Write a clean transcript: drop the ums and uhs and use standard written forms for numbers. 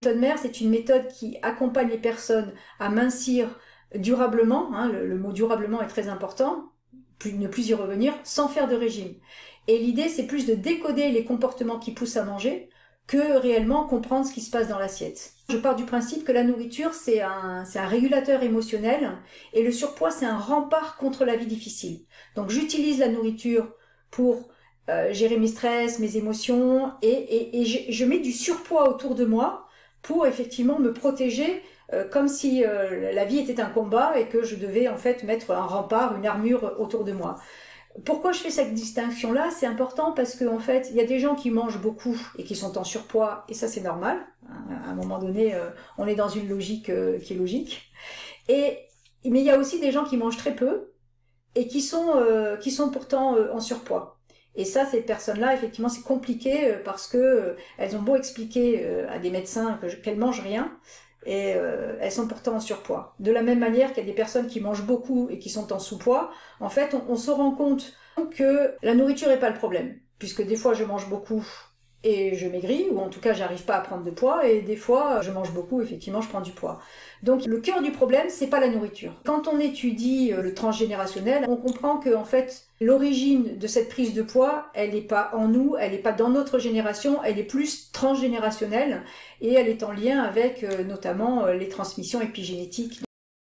La méthode MER, c'est une méthode qui accompagne les personnes à mincir durablement, hein, le mot durablement est très important, ne plus y revenir, sans faire de régime. Et l'idée, c'est plus de décoder les comportements qui poussent à manger que réellement comprendre ce qui se passe dans l'assiette. Je pars du principe que la nourriture, c'est un régulateur émotionnel et le surpoids, c'est un rempart contre la vie difficile. Donc j'utilise la nourriture pour gérer mes stress, mes émotions et je mets du surpoids autour de moi pour effectivement me protéger comme si la vie était un combat et que je devais en fait mettre un rempart, une armure autour de moi. Pourquoi je fais cette distinction-là? C'est important parce qu'en fait, il y a des gens qui mangent beaucoup et qui sont en surpoids, et ça c'est normal. À un moment donné, on est dans une logique qui est logique. Mais il y a aussi des gens qui mangent très peu et qui sont pourtant en surpoids. Et ça, ces personnes-là, effectivement, c'est compliqué parce que elles ont beau expliquer à des médecins qu'elles mangent rien, et elles sont pourtant en surpoids. De la même manière qu'il y a des personnes qui mangent beaucoup et qui sont en sous-poids, en fait, on se rend compte que la nourriture n'est pas le problème, puisque des fois je mange beaucoup et je maigris, ou en tout cas j'arrive pas à prendre de poids, et des fois je mange beaucoup, effectivement je prends du poids. Donc le cœur du problème, c'est pas la nourriture. Quand on étudie le transgénérationnel, on comprend que en fait l'origine de cette prise de poids, elle n'est pas en nous, elle n'est pas dans notre génération, elle est plus transgénérationnelle et elle est en lien avec notamment les transmissions épigénétiques.